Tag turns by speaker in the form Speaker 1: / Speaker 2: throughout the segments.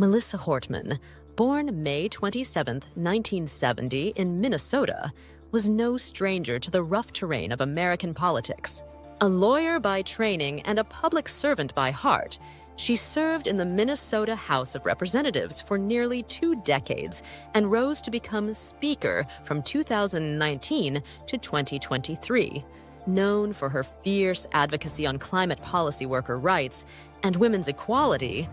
Speaker 1: Melissa Hortman, born May 27, 1970, in Minnesota, was no stranger to the rough terrain of American politics. A lawyer by training and a public servant by heart, she served in the Minnesota House of Representatives for nearly 2 decades and rose to become Speaker from 2019 to 2023. Known for her fierce advocacy on climate policy worker rights and women's equality,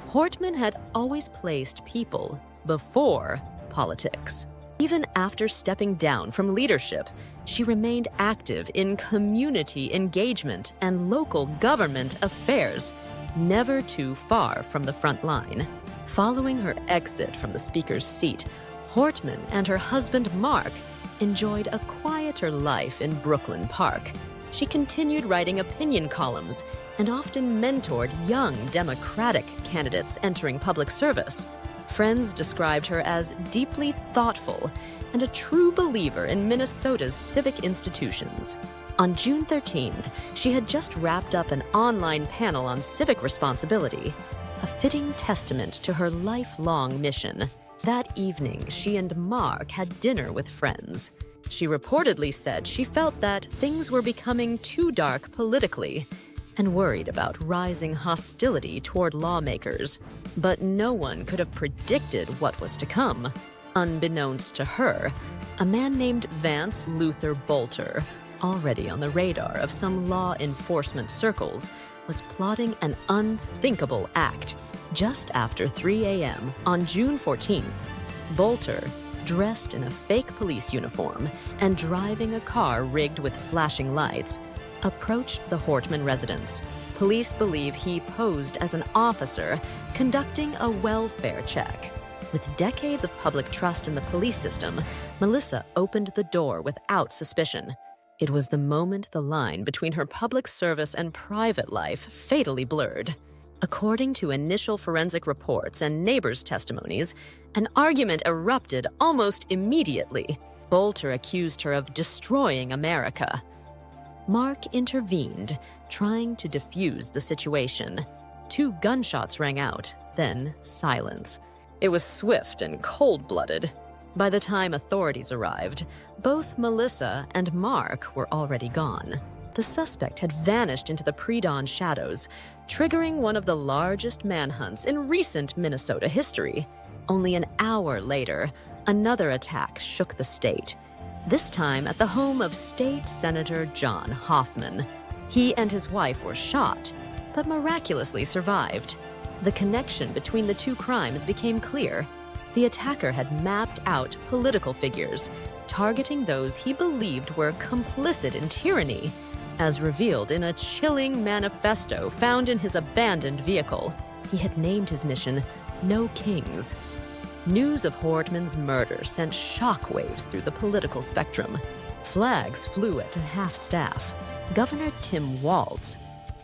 Speaker 1: Hortman had always placed people before politics. Even after stepping down from leadership, she remained active in community engagement and local government affairs, never too far from the front line. Following her exit from the speaker's seat, Hortman and her husband Mark enjoyed a quieter life in Brooklyn Park. She continued writing opinion columns and often mentored young Democratic candidates entering public service. Friends described her as deeply thoughtful and a true believer in Minnesota's civic institutions. On June 13th, she had just wrapped up an online panel on civic responsibility, a fitting testament to her lifelong mission. That evening, she and Mark had dinner with friends. She reportedly said she felt that things were becoming too dark politically and worried about rising hostility toward lawmakers. But no one could have predicted what was to come. Unbeknownst to her, a man named Vance Luther Bolter, already on the radar of some law enforcement circles, was plotting an unthinkable act. Just after 3 a.m. on June 14th, Bolter, dressed in a fake police uniform and driving a car rigged with flashing lights, approached the Hortman residence. Police believe he posed as an officer conducting a welfare check. With decades of public trust in the police system, Melissa opened the door without suspicion. It was the moment the line between her public service and private life fatally blurred. According to initial forensic reports and neighbors' testimonies, an argument erupted almost immediately. Bolter accused her of destroying America. Mark intervened, trying to defuse the situation. 2 gunshots rang out, then silence. It was swift and cold-blooded. By the time authorities arrived, both Melissa and Mark were already gone. The suspect had vanished into the pre-dawn shadows, triggering one of the largest manhunts in recent Minnesota history. Only an hour later, another attack shook the state, this time at the home of State Senator John Hoffman. He and his wife were shot, but miraculously survived. The connection between the 2 crimes became clear. The attacker had mapped out political figures, targeting those he believed were complicit in tyranny, as revealed in a chilling manifesto found in his abandoned vehicle. He had named his mission No Kings. News of Hortman's murder sent shockwaves through the political spectrum. Flags flew at half-staff. Governor Tim Walz,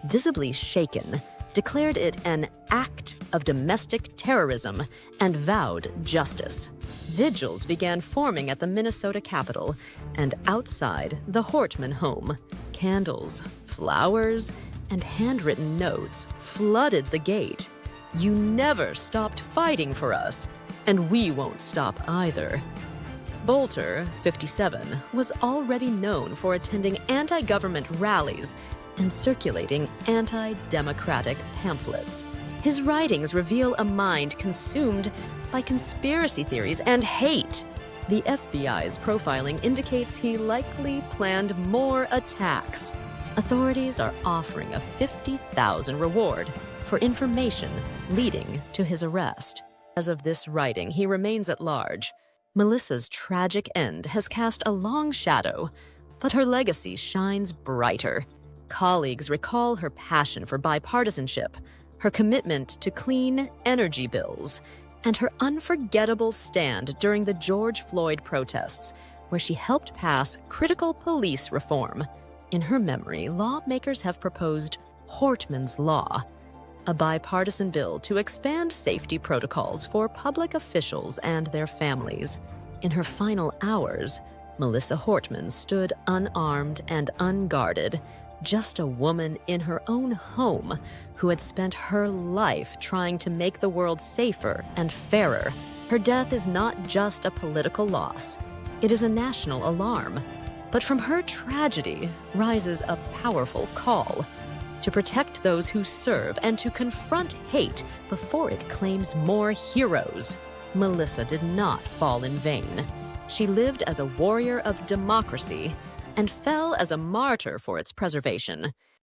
Speaker 1: visibly shaken, declared it an act of domestic terrorism and vowed justice. Vigils began forming at the Minnesota Capitol and outside the Hortman home. Candles, flowers, and handwritten notes flooded the gate. "You never stopped fighting for us, and we won't stop either." Bolter, 57, was already known for attending anti-government rallies and circulating anti-democratic pamphlets. His writings reveal a mind consumed by conspiracy theories and hate. The FBI's profiling indicates he likely planned more attacks. Authorities are offering a $50,000 reward for information leading to his arrest. As of this writing, he remains at large. Melissa's tragic end has cast a long shadow, but her legacy shines brighter. Colleagues recall her passion for bipartisanship, her commitment to clean energy bills, and her unforgettable stand during the George Floyd protests, where she helped pass critical police reform. In her memory, lawmakers have proposed Hortman's Law, a bipartisan bill to expand safety protocols for public officials and their families. In her final hours, Melissa Hortman stood unarmed and unguarded, just a woman in her own home who had spent her life trying to make the world safer and fairer. Her death is not just a political loss, it is a national alarm. But from her tragedy rises a powerful call to protect those who serve and to confront hate before it claims more heroes. Melissa did not fall in vain. She lived as a warrior of democracy and fell as a martyr for its preservation.